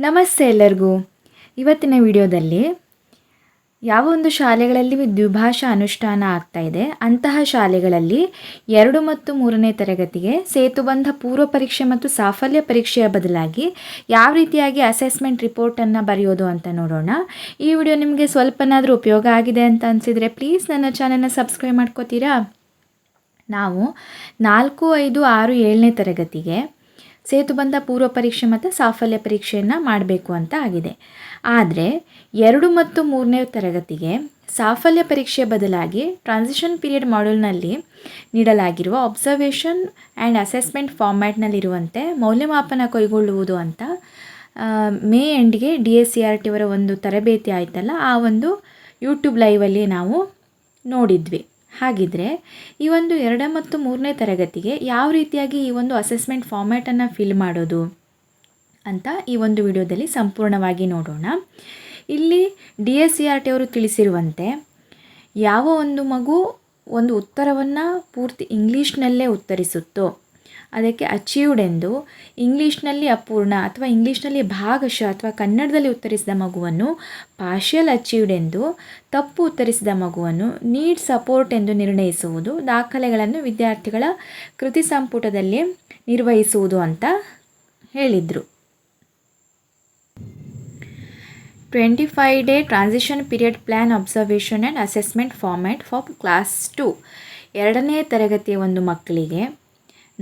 ನಮಸ್ತೆ ಎಲ್ಲರಿಗೂ. ಇವತ್ತಿನ ವಿಡಿಯೋದಲ್ಲಿ ಯಾವ ಒಂದು ಶಾಲೆಗಳಲ್ಲಿ ದ್ವಿಭಾಷಾ ಅನುಷ್ಠಾನ ಆಗ್ತಾ ಇದೆ ಅಂತಹ ಶಾಲೆಗಳಲ್ಲಿ 2 ಮತ್ತು 3ನೇ ತರಗತಿಗೆ ಸೇತುಬಂಧ ಪೂರ್ವ ಪರೀಕ್ಷೆ ಮತ್ತು ಸಾಫಲ್ಯ ಪರೀಕ್ಷೆಯ ಬದಲಾಗಿ ಯಾವ ರೀತಿಯಾಗಿ ಅಸೆಸ್ಮೆಂಟ್ ರಿಪೋರ್ಟನ್ನು ಬರೆಯೋದು ಅಂತ ನೋಡೋಣ. ಈ ವಿಡಿಯೋ ನಿಮಗೆ ಸ್ವಲ್ಪನಾದರೂ ಉಪಯೋಗ ಆಗಿದೆ ಅಂತ ಅನಿಸಿದರೆ ಪ್ಲೀಸ್ ನನ್ನ ಚಾನಲ್ನ ಸಬ್ಸ್ಕ್ರೈಬ್ ಮಾಡ್ಕೋತೀರಾ. ನಾವು 4, 5, 6, 7ನೇ ತರಗತಿಗೆ ಸೇತುಬಂಧ ಪೂರ್ವ ಪರೀಕ್ಷೆ ಮತ್ತು ಸಾಫಲ್ಯ ಪರೀಕ್ಷೆಯನ್ನು ಮಾಡಬೇಕು ಅಂತ ಆಗಿದೆ. ಆದರೆ 2 ಮತ್ತು 3ನೇ ತರಗತಿಗೆ ಸಾಫಲ್ಯ ಪರೀಕ್ಷೆ ಬದಲಾಗಿ ಟ್ರಾನ್ಸಿಷನ್ ಪೀರಿಯಡ್ ಮಾಡ್ಯೂಲ್ನಲ್ಲಿ ನೀಡಲಾಗಿರುವ ಅಬ್ಸರ್ವೇಷನ್ ಆ್ಯಂಡ್ ಅಸೆಸ್ಮೆಂಟ್ ಫಾರ್ಮ್ಯಾಟ್ನಲ್ಲಿರುವಂತೆ ಮೌಲ್ಯಮಾಪನ ಕೈಗೊಳ್ಳುವುದು ಅಂತ ಮೇ ಎಂಡ್ಗೆ DSCRT ಅವರ ಒಂದು ತರಬೇತಿ ಆಯ್ತಲ್ಲ, ಆ ಒಂದು ಯೂಟ್ಯೂಬ್ ಲೈವಲ್ಲಿ ನಾವು ನೋಡಿದ್ವಿ. ಹಾಗಿದ್ರೆ ಈ ಒಂದು 2 ಮತ್ತು 3ನೇ ತರಗತಿಗೆ ಯಾವ ರೀತಿಯಾಗಿ ಈ ಒಂದು ಅಸೆಸ್ಮೆಂಟ್ ಫಾರ್ಮ್ಯಾಟನ್ನು ಫಿಲ್ ಮಾಡೋದು ಅಂತ ಈ ಒಂದು ವಿಡಿಯೋದಲ್ಲಿ ಸಂಪೂರ್ಣವಾಗಿ ನೋಡೋಣ. ಇಲ್ಲಿ DSCRT ಅವರು ತಿಳಿಸಿರುವಂತೆ ಯಾವ ಒಂದು ಮಗು ಒಂದು ಉತ್ತರವನ್ನು ಪೂರ್ತಿ ಇಂಗ್ಲೀಷ್ನಲ್ಲೇ ಉತ್ತರಿಸುತ್ತೋ ಅದಕ್ಕೆ ಅಚೀವ್ಡ್ ಎಂದು, ಇಂಗ್ಲೀಷ್ನಲ್ಲಿ ಅಪೂರ್ಣ ಅಥವಾ ಇಂಗ್ಲೀಷ್ನಲ್ಲಿ ಭಾಗಶಃ ಅಥವಾ ಕನ್ನಡದಲ್ಲಿ ಉತ್ತರಿಸಿದ ಮಗುವನ್ನು ಪಾರ್ಷಿಯಲ್ ಅಚೀವ್ಡ್ ಎಂದು, ತಪ್ಪು ಉತ್ತರಿಸಿದ ಮಗುವನ್ನು ನೀಡ್ ಸಪೋರ್ಟ್ ಎಂದು ನಿರ್ಣಯಿಸುವುದು, ದಾಖಲೆಗಳನ್ನು ವಿದ್ಯಾರ್ಥಿಗಳ ಕೃತಿ ಸಂಪುಟದಲ್ಲಿ ನಿರ್ವಹಿಸುವುದು ಅಂತ ಹೇಳಿದರು. 25-day transition period plan observation and assessment format for class 2 2ನೇ ತರಗತಿಯ ಒಂದು ಮಕ್ಕಳಿಗೆ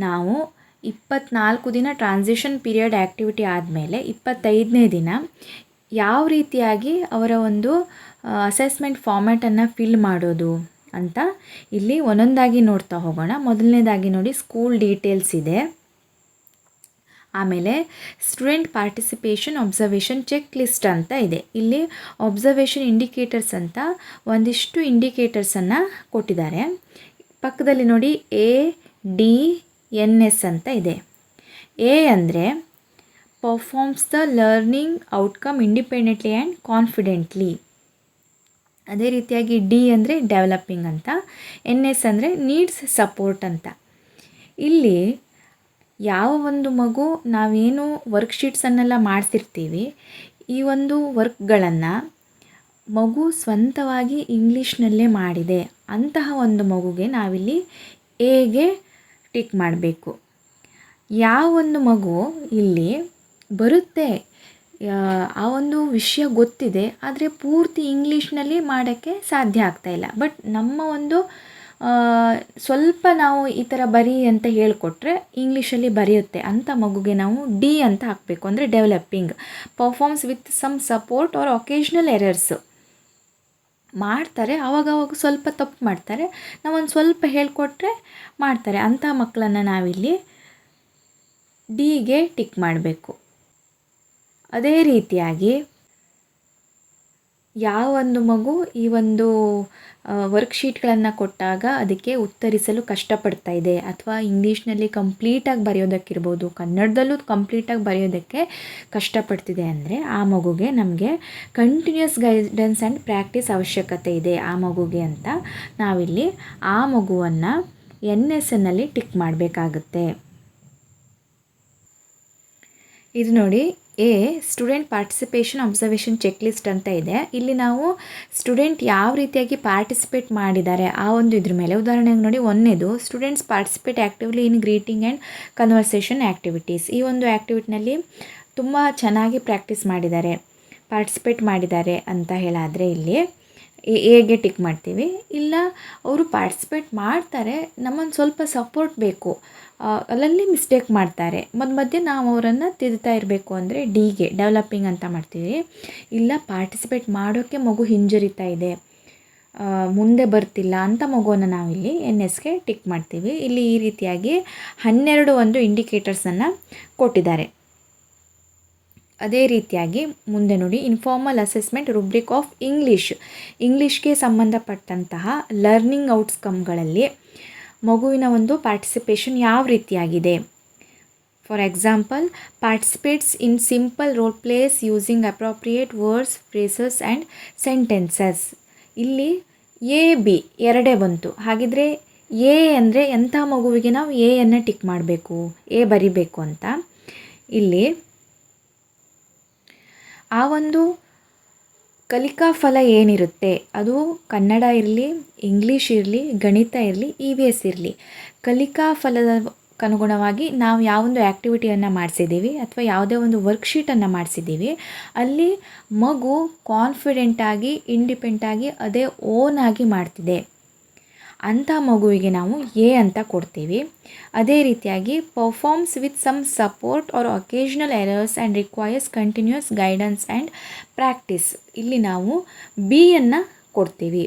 ನಾವು 24 ದಿನ ಟ್ರಾನ್ಸಿಷನ್ ಪೀರಿಯಡ್ ಆ್ಯಕ್ಟಿವಿಟಿ ಆದಮೇಲೆ 25ನೇ ದಿನ ಯಾವ ರೀತಿಯಾಗಿ ಅವರ ಒಂದು ಅಸೆಸ್ಮೆಂಟ್ ಫಾರ್ಮ್ಯಾಟನ್ನು ಫಿಲ್ ಮಾಡೋದು ಅಂತ ಇಲ್ಲಿ ಒಂದೊಂದಾಗಿ ನೋಡ್ತಾ ಹೋಗೋಣ. ಮೊದಲನೇದಾಗಿ ನೋಡಿ, ಸ್ಕೂಲ್ ಡೀಟೇಲ್ಸ್ ಇದೆ. ಆಮೇಲೆ student participation observation check list ಅಂತ ಇದೆ. ಇಲ್ಲಿ ಅಬ್ಸರ್ವೇಷನ್ ಇಂಡಿಕೇಟರ್ಸ್ ಅಂತ ಒಂದಿಷ್ಟು ಇಂಡಿಕೇಟರ್ಸನ್ನು ಕೊಟ್ಟಿದ್ದಾರೆ. ಪಕ್ಕದಲ್ಲಿ ನೋಡಿ ADNS ಅಂತ ಇದೆ. ಎ ಅಂದರೆ performs the learning outcome independently and confidently. ಅದೇ ರೀತಿಯಾಗಿ ಡಿ ಅಂದರೆ ಡೆವಲಪಿಂಗ್ ಅಂತ, NS ಅಂದರೆ ನೀಡ್ಸ್ ಸಪೋರ್ಟ್ ಅಂತ. ಇಲ್ಲಿ ಯಾವ ಒಂದು ಮಗು ನಾವೇನು ವರ್ಕ್ಶೀಟ್ಸನ್ನೆಲ್ಲ ಮಾಡ್ತಿರ್ತೀವಿ, ಈ ಒಂದು ವರ್ಕ್ಗಳನ್ನು ಮಗು ಸ್ವಂತವಾಗಿ ಇಂಗ್ಲೀಷ್ನಲ್ಲೇ ಮಾಡಿದೆ ಅಂತಹ ಒಂದು ಮಗುಗೆ ನಾವಿಲ್ಲಿ ಎಗೆ ಟಿಕ್ ಮಾಡಬೇಕು. ಯಾವ ಒಂದು ಮಗು ಇಲ್ಲಿ ಬರುತ್ತೆ, ಆ ಒಂದು ವಿಷಯ ಗೊತ್ತಿದೆ ಆದರೆ ಪೂರ್ತಿ ಇಂಗ್ಲೀಷ್ನಲ್ಲಿ ಮಾಡೋಕ್ಕೆ ಸಾಧ್ಯ ಆಗ್ತಾಯಿಲ್ಲ, ಬಟ್ ನಮ್ಮ ಒಂದು ಸ್ವಲ್ಪ ನಾವು ಈ ಥರ ಬರಿ ಅಂತ ಹೇಳಿಕೊಟ್ರೆ ಇಂಗ್ಲೀಷಲ್ಲಿ ಬರೆಯುತ್ತೆ ಅಂತ ಮಗುಗೆ ನಾವು ಡಿ ಅಂತ ಹಾಕಬೇಕು. ಅಂದರೆ developing, performs with some support or occasional errors. ಮಾಡ್ತಾರೆ, ಆವಾಗವಾಗ ಸ್ವಲ್ಪ ತಪ್ಪು ಮಾಡ್ತಾರೆ, ನಾವೊಂದು ಸ್ವಲ್ಪ ಹೇಳಿಕೊಟ್ರೆ ಮಾಡ್ತಾರೆ. ಅಂಥ ಮಕ್ಕಳನ್ನು ನಾವಿಲ್ಲಿ ಡಿಗೆ ಟಿಕ್ ಮಾಡಬೇಕು. ಅದೇ ರೀತಿಯಾಗಿ ಯಾವ ಒಂದು ಮಗು ಈ ಒಂದು ವರ್ಕ್ಶೀಟ್ಗಳನ್ನು ಕೊಟ್ಟಾಗ ಅದಕ್ಕೆ ಉತ್ತರಿಸಲು ಕಷ್ಟಪಡ್ತಾ ಇದೆ ಅಥವಾ ಇಂಗ್ಲೀಷ್ನಲ್ಲಿ ಕಂಪ್ಲೀಟಾಗಿ ಬರೆಯೋದಕ್ಕಿರ್ಬೋದು, ಕನ್ನಡದಲ್ಲೂ ಕಂಪ್ಲೀಟಾಗಿ ಬರೆಯೋದಕ್ಕೆ ಕಷ್ಟಪಡ್ತಿದೆ ಅಂದರೆ ಆ ಮಗುಗೆ ನಮಗೆ ಕಂಟಿನ್ಯೂಸ್ ಗೈಡೆನ್ಸ್ ಆ್ಯಂಡ್ ಪ್ರಾಕ್ಟೀಸ್ ಅವಶ್ಯಕತೆ ಇದೆ ಆ ಮಗುಗೆ ಅಂತ ನಾವಿಲ್ಲಿ ಆ ಮಗುವನ್ನು NSನಲ್ಲಿ ಟಿಕ್ ಮಾಡಬೇಕಾಗುತ್ತೆ. ಇದು ನೋಡಿ, student participation observation check list ಅಂತ ಇದೆ. ಇಲ್ಲಿ ನಾವು ಸ್ಟೂಡೆಂಟ್ ಯಾವ ರೀತಿಯಾಗಿ ಪಾರ್ಟಿಸಿಪೇಟ್ ಮಾಡಿದ್ದಾರೆ ಆ ಒಂದು ಇದ್ರ ಮೇಲೆ, ಉದಾಹರಣೆಗೆ ನೋಡಿ, 1ನೇದು students participate actively in greeting and conversation activities. ಈ ಒಂದು ಆ್ಯಕ್ಟಿವಿಟಿನಲ್ಲಿ ತುಂಬ ಚೆನ್ನಾಗಿ ಪ್ರಾಕ್ಟೀಸ್ ಮಾಡಿದ್ದಾರೆ, ಪಾರ್ಟಿಸಿಪೇಟ್ ಮಾಡಿದ್ದಾರೆ ಅಂತ ಹೇಳಾದರೆ ಇಲ್ಲಿ ಎಗೆ ಟಿಕ್ ಮಾಡ್ತೀವಿ. ಇಲ್ಲ ಅವರು ಪಾರ್ಟಿಸಿಪೇಟ್ ಮಾಡ್ತಾರೆ, ನಮ್ಮನ್ನು ಸ್ವಲ್ಪ ಸಪೋರ್ಟ್ ಬೇಕು, ಅಲ್ಲಲ್ಲಿ ಮಿಸ್ಟೇಕ್ ಮಾಡ್ತಾರೆ, ಮಧ್ಯೆ ನಾವು ಅವರನ್ನು ತಿದ್ದುತ್ತಾ ಇರಬೇಕು ಅಂದರೆ ಡಿಗೆ ಡೆವಲಪಿಂಗ್ ಅಂತ ಮಾಡ್ತೀವಿ. ಇಲ್ಲ ಪಾರ್ಟಿಸಿಪೇಟ್ ಮಾಡೋಕ್ಕೆ ಮಗು ಹಿಂಜರಿತಾ ಇದೆ, ಮುಂದೆ ಬರ್ತಿಲ್ಲ ಅಂತ ಮಗುವನ್ನು ನಾವಿಲ್ಲಿ NSಗೆ ಟಿಕ್ ಮಾಡ್ತೀವಿ. ಇಲ್ಲಿ ಈ ರೀತಿಯಾಗಿ 12 ಒಂದು ಇಂಡಿಕೇಟರ್ಸನ್ನು ಕೊಟ್ಟಿದ್ದಾರೆ. ಅದೇ ರೀತಿಯಾಗಿ ಮುಂದೆ ನೋಡಿ, ಇನ್ಫಾರ್ಮಲ್ ಅಸೆಸ್ಮೆಂಟ್ ರುಬ್ರಿಕ್ ಆಫ್ ಇಂಗ್ಲೀಷ್ಗೆ ಸಂಬಂಧಪಟ್ಟಂತಹ ಲರ್ನಿಂಗ್ ಔಟ್ಕಮ್ಗಳಲ್ಲಿ ಮಗುವಿನ ಒಂದು ಪಾರ್ಟಿಸಿಪೇಷನ್ ಯಾವ ರೀತಿಯಾಗಿದೆ. For example, participates in simple role plays using appropriate words, phrases and sentences. ಇಲ್ಲಿ AB 2 ಬಂತು. ಹಾಗಿದ್ರೆ ಎ ಅಂದರೆ ಎಂಥ ಮಗುವಿಗೆ ನಾವು ಎಯನ್ನು ಟಿಕ್ ಮಾಡಬೇಕು, ಎ ಬರಿಬೇಕು ಅಂತ. ಇಲ್ಲಿ ಆ ಒಂದು ಕಲಿಕಾ ಫಲ ಏನಿರುತ್ತೆ ಅದು ಕನ್ನಡ ಇರಲಿ, ಇಂಗ್ಲೀಷ್ ಇರಲಿ, ಗಣಿತ ಇರಲಿ, EVS ಇರಲಿ, ಕಲಿಕಾ ಫಲದಕ್ಕನುಗುಣವಾಗಿ ನಾವು ಯಾವೊಂದು ಆ್ಯಕ್ಟಿವಿಟಿಯನ್ನು ಮಾಡಿಸಿದ್ದೀವಿ ಅಥವಾ ಯಾವುದೇ ಒಂದು ವರ್ಕ್ಶೀಟನ್ನು ಮಾಡಿಸಿದ್ದೀವಿ ಅಲ್ಲಿ ಮಗು ಕಾನ್ಫಿಡೆಂಟಾಗಿ, ಇಂಡಿಪೆಂಡಾಗಿ ಅದೇ ಓನಾಗಿ ಮಾಡ್ತಿದೆ ಅಂಥ ಮಗುವಿಗೆ ನಾವು ಎ ಅಂತ ಕೊಡ್ತೀವಿ. ಅದೇ ರೀತಿಯಾಗಿ performs with some support or occasional errors and requires continuous guidance and practice, ಇಲ್ಲಿ ನಾವು ಬಿಯನ್ನು ಕೊಡ್ತೀವಿ.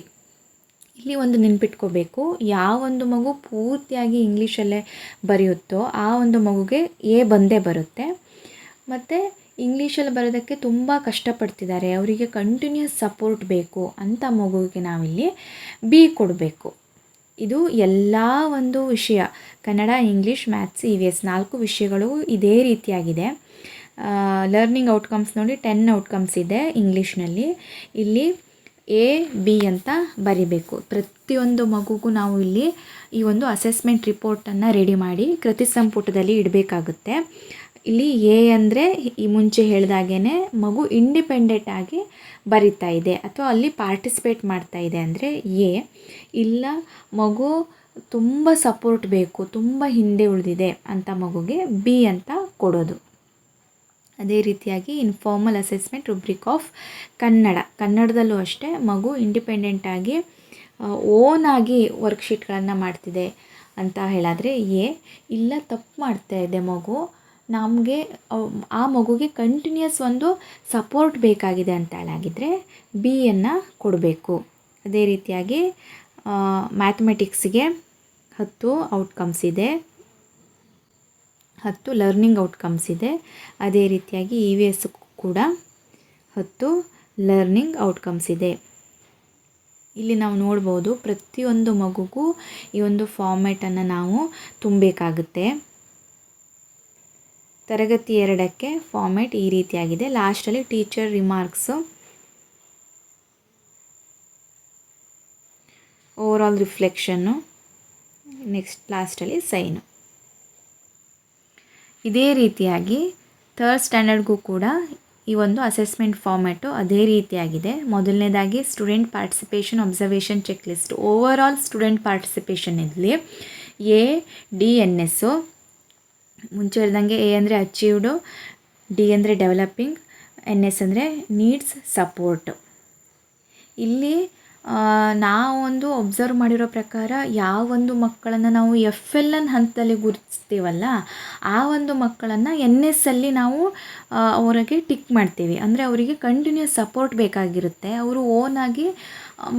ಇಲ್ಲಿ ಒಂದು ನೆನ್ಪಿಟ್ಕೋಬೇಕು, ಯಾವೊಂದು ಮಗು ಪೂರ್ತಿಯಾಗಿ ಇಂಗ್ಲೀಷಲ್ಲೇ ಬರೆಯುತ್ತೋ ಆ ಒಂದು ಮಗುಗೆ ಎ ಬಂದೇ ಬರುತ್ತೆ. ಮತ್ತು ಇಂಗ್ಲೀಷಲ್ಲಿ ಬರೋದಕ್ಕೆ ತುಂಬ ಕಷ್ಟಪಡ್ತಿದ್ದಾರೆ, ಅವರಿಗೆ ಕಂಟಿನ್ಯೂಸ್ ಸಪೋರ್ಟ್ ಬೇಕು ಅಂಥ ಮಗುವಿಗೆ ನಾವಿಲ್ಲಿ ಬಿ ಕೊಡಬೇಕು. ಇದು ಎಲ್ಲ ಒಂದು ವಿಷಯ ಕನ್ನಡ, ಇಂಗ್ಲೀಷ್, ಮ್ಯಾಥ್ಸ್, EVS 4 ವಿಷಯಗಳು ಇದೇ ರೀತಿಯಾಗಿದೆ. ಲರ್ನಿಂಗ್ ಔಟ್ಕಮ್ಸ್ ನೋಡಿ 10 ಔಟ್ಕಮ್ಸ್ ಇದೆ ಇಂಗ್ಲೀಷ್ನಲ್ಲಿ. ಇಲ್ಲಿ A, B ಅಂತ ಬರಿಬೇಕು. ಪ್ರತಿಯೊಂದು ಮಗುಗೂ ನಾವು ಇಲ್ಲಿ ಈ ಒಂದು ಅಸೆಸ್ಮೆಂಟ್ ರಿಪೋರ್ಟನ್ನು ರೆಡಿ ಮಾಡಿ ಕೃತಿ ಸಂಪುಟದಲ್ಲಿ ಇಡಬೇಕಾಗುತ್ತೆ. ಇಲ್ಲಿ ಎ ಅಂದರೆ ಈ ಮುಂಚೆ ಹೇಳಿದಾಗೇ ಮಗು ಇಂಡಿಪೆಂಡೆಂಟಾಗಿ ಬರಿತಾ ಇದೆ ಅಥವಾ ಅಲ್ಲಿ ಪಾರ್ಟಿಸಿಪೇಟ್ ಮಾಡ್ತಾ ಇದೆ ಅಂದರೆ ಎ. ಇಲ್ಲ ಮಗು ತುಂಬ ಸಪೋರ್ಟ್ ಬೇಕು, ತುಂಬ ಹಿಂದೆ ಉಳಿದಿದೆ ಅಂತ ಮಗುಗೆ ಬಿ ಅಂತ ಕೊಡೋದು. ಅದೇ ರೀತಿಯಾಗಿ ಇನ್ಫಾರ್ಮಲ್ ಅಸೆಸ್ಮೆಂಟ್ ರುಬ್ರಿಕ್ ಆಫ್ ಕನ್ನಡದಲ್ಲೂ ಅಷ್ಟೇ ಮಗು ಇಂಡಿಪೆಂಡೆಂಟಾಗಿ ಓನಾಗಿ ವರ್ಕ್ಶೀಟ್ಗಳನ್ನು ಮಾಡ್ತಿದೆ ಅಂತ ಹೇಳಿದ್ರೆ ಎ. ಇಲ್ಲ ತಪ್ಪು ಮಾಡ್ತಾ ಇದೆ ಮಗು, ನಮಗೆ ಆ ಮಗುಗೆ ಕಂಟಿನ್ಯೂಸ್ ಒಂದು ಸಪೋರ್ಟ್ ಬೇಕಾಗಿದೆ ಅಂತ ಹೇಳಾಗಿದ್ದರೆ ಬಿಯನ್ನು ಕೊಡಬೇಕು. ಅದೇ ರೀತಿಯಾಗಿ ಮ್ಯಾಥಮೆಟಿಕ್ಸ್ಗೆ 10 ಔಟ್ಕಮ್ಸ್ ಇದೆ, 10 ಲರ್ನಿಂಗ್ ಔಟ್ಕಮ್ಸ್ ಇದೆ. ಅದೇ ರೀತಿಯಾಗಿ EVS ಕೂಡ 10 ಲರ್ನಿಂಗ್ ಔಟ್ಕಮ್ಸ್ ಇದೆ. ಇಲ್ಲಿ ನಾವು ನೋಡ್ಬೋದು ಪ್ರತಿಯೊಂದು ಮಗುಗೂ ಈ ಒಂದು ಫಾರ್ಮ್ಯಾಟನ್ನು ನಾವು ತುಂಬಬೇಕಾಗುತ್ತೆ. ತರಗತಿ 2ಕ್ಕೆ ಫಾರ್ಮ್ಯಾಟ್ ಈ ರೀತಿಯಾಗಿದೆ. ಲಾಸ್ಟಲ್ಲಿ ಟೀಚರ್ ರಿಮಾರ್ಕ್ಸು, ಓವರಾಲ್ ರಿಫ್ಲೆಕ್ಷನ್ನು, ನೆಕ್ಸ್ಟ್ ಲಾಸ್ಟಲ್ಲಿ ಸೈನು. ಇದೇ ರೀತಿಯಾಗಿ 3rd ಸ್ಟ್ಯಾಂಡರ್ಡ್ಗೂ ಕೂಡ ಈ ಒಂದು ಅಸೆಸ್ಮೆಂಟ್ ಫಾರ್ಮ್ಯಾಟು ಅದೇ ರೀತಿಯಾಗಿದೆ. ಮೊದಲನೇದಾಗಿ student participation observation check list, overall student participation ಇರಲಿ. ADNS ಮುಂಚೆ ಹೇಳ್ದಂಗೆ ಎ ಅಂದರೆ ಅಚೀವ್ಡು, ಡಿ ಅಂದರೆ ಡೆವಲಪಿಂಗ್, NS ಅಂದರೆ ನೀಡ್ಸ್ ಸಪೋರ್ಟ್. ಇಲ್ಲಿ ನಾವೊಂದು ಒಬ್ಸರ್ವ್ ಮಾಡಿರೋ ಪ್ರಕಾರ ಯಾವೊಂದು ಮಕ್ಕಳನ್ನು ನಾವು FLN ಹಂತದಲ್ಲಿ ಗುರುತಿಸ್ತೀವಲ್ಲ ಆ ಒಂದು ಮಕ್ಕಳನ್ನು NS ಅಲ್ಲಿ ನಾವು ಅವರಿಗೆ ಟಿಕ್ ಮಾಡ್ತೀವಿ. ಅಂದರೆ ಅವರಿಗೆ ಕಂಟಿನ್ಯೂಸ್ ಸಪೋರ್ಟ್ ಬೇಕಾಗಿರುತ್ತೆ, ಅವರು ಓನಾಗಿ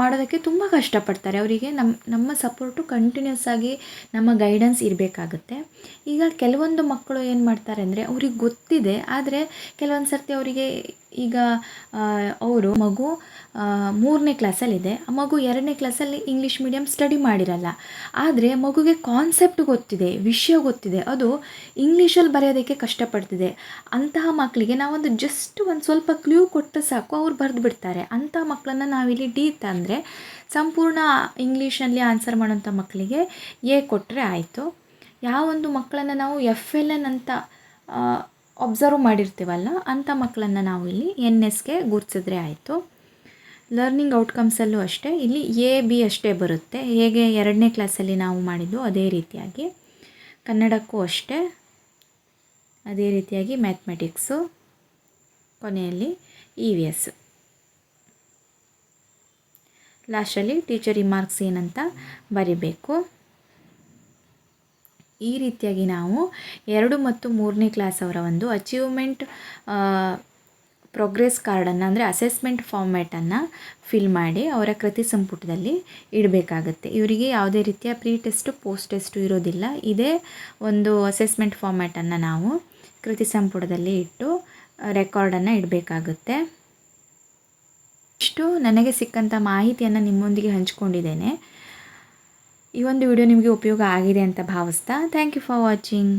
ಮಾಡೋದಕ್ಕೆ ತುಂಬ ಕಷ್ಟಪಡ್ತಾರೆ, ಅವರಿಗೆ ನಮ್ಮ ಸಪೋರ್ಟು ಕಂಟಿನ್ಯೂಸ್ ಆಗಿ ನಮ್ಮ ಗೈಡೆನ್ಸ್ ಇರಬೇಕಾಗುತ್ತೆ. ಈಗ ಕೆಲವೊಂದು ಮಕ್ಕಳು ಏನು ಮಾಡ್ತಾರೆ ಅಂದರೆ ಅವ್ರಿಗೆ ಗೊತ್ತಿದೆ, ಆದರೆ ಕೆಲವೊಂದು ಸರ್ತಿ ಅವರಿಗೆ ಈಗ ಅವರು ಮಗು 3ನೇ ಕ್ಲಾಸಲ್ಲಿದೆ, ಆ ಮಗು 2ನೇ ಕ್ಲಾಸಲ್ಲಿ ಇಂಗ್ಲೀಷ್ ಮೀಡಿಯಮ್ ಸ್ಟಡಿ ಮಾಡಿರಲ್ಲ, ಆದರೆ ಮಗುಗೆ ಕಾನ್ಸೆಪ್ಟ್ ಗೊತ್ತಿದೆ, ವಿಷಯ ಗೊತ್ತಿದೆ, ಅದು ಇಂಗ್ಲೀಷಲ್ಲಿ ಬರೆಯೋದಕ್ಕೆ ಕಷ್ಟಪಡ್ತಿದೆ. ಅಂತಹ ಮಕ್ಕಳಿಗೆ ನಾವೊಂದು ಜಸ್ಟ್ ಒಂದು ಸ್ವಲ್ಪ ಕ್ಲೂ ಕೊಟ್ಟರೆ ಸಾಕು, ಅವ್ರು ಬರೆದು ಬಿಡ್ತಾರೆ. ಅಂಥ ಮಕ್ಕಳನ್ನು ನಾವಿಲ್ಲಿ ಡಿ ತಂದರೆ ಸಂಪೂರ್ಣ ಇಂಗ್ಲೀಷಲ್ಲಿ ಆನ್ಸರ್ ಮಾಡೋಂಥ ಮಕ್ಕಳಿಗೆ ಎ ಕೊಟ್ಟರೆ ಆಯಿತು. ಯಾವೊಂದು ಮಕ್ಕಳನ್ನು ನಾವು FLN ಅಂತ ಒಬ್ಸರ್ವ್ ಮಾಡಿರ್ತೀವಲ್ಲ ಅಂಥ ಮಕ್ಕಳನ್ನು ನಾವು ಇಲ್ಲಿ NSಗೆ ಗುರುತಿಸಿದ್ರೆ ಆಯಿತು. ಲರ್ನಿಂಗ್ ಔಟ್ಕಮ್ಸಲ್ಲೂ ಅಷ್ಟೇ ಇಲ್ಲಿ A B ಅಷ್ಟೇ ಬರುತ್ತೆ, ಹೇಗೆ 2ನೇ ಕ್ಲಾಸಲ್ಲಿ ನಾವು ಮಾಡಿದ್ದು ಅದೇ ರೀತಿಯಾಗಿ. ಕನ್ನಡಕ್ಕೂ ಅಷ್ಟೇ ಅದೇ ರೀತಿಯಾಗಿ ಮ್ಯಾಥಮೆಟಿಕ್ಸು, ಕೊನೆಯಲ್ಲಿ EVS, ಲಾಸ್ಟಲ್ಲಿ ಟೀಚರ್ ರಿಮಾರ್ಕ್ಸ್ ಏನಂತ ಬರಿಬೇಕು. ಈ ರೀತಿಯಾಗಿ ನಾವು 2 ಮತ್ತು 3ನೇ ಕ್ಲಾಸ್ ಅವರ ಒಂದು ಅಚೀವ್ಮೆಂಟ್ ಪ್ರೋಗ್ರೆಸ್ ಕಾರ್ಡನ್ನು ಅಂದರೆ ಅಸೆಸ್ಮೆಂಟ್ ಫಾರ್ಮ್ಯಾಟನ್ನು ಫಿಲ್ ಮಾಡಿ ಅವರ ಕೃತಿ ಸಂಪುಟದಲ್ಲಿ ಇಡಬೇಕಾಗತ್ತೆ. ಇವರಿಗೆ ಯಾವುದೇ ರೀತಿಯ ಪ್ರೀ ಟೆಸ್ಟು ಪೋಸ್ಟ್ ಟೆಸ್ಟು ಇರೋದಿಲ್ಲ. ಇದೇ ಒಂದು ಅಸೆಸ್ಮೆಂಟ್ ಫಾರ್ಮ್ಯಾಟನ್ನು ನಾವು ಕೃತಿ ಸಂಪುಟದಲ್ಲಿ ಇಟ್ಟು ರೆಕಾರ್ಡನ್ನು ಇಡಬೇಕಾಗುತ್ತೆ. ಇಷ್ಟು ನನಗೆ ಸಿಕ್ಕಂಥ ಮಾಹಿತಿಯನ್ನು ನಿಮ್ಮೊಂದಿಗೆ ಹಂಚ್ಕೊಂಡಿದ್ದೇನೆ. ಈ ಒಂದು ವಿಡಿಯೋ ನಿಮಗೆ ಉಪಯೋಗ ಆಗಿದೆ ಅಂತ ಭಾವಿಸ್ತಾ ಥ್ಯಾಂಕ್ ಯು ಫಾರ್ ವಾಚಿಂಗ್.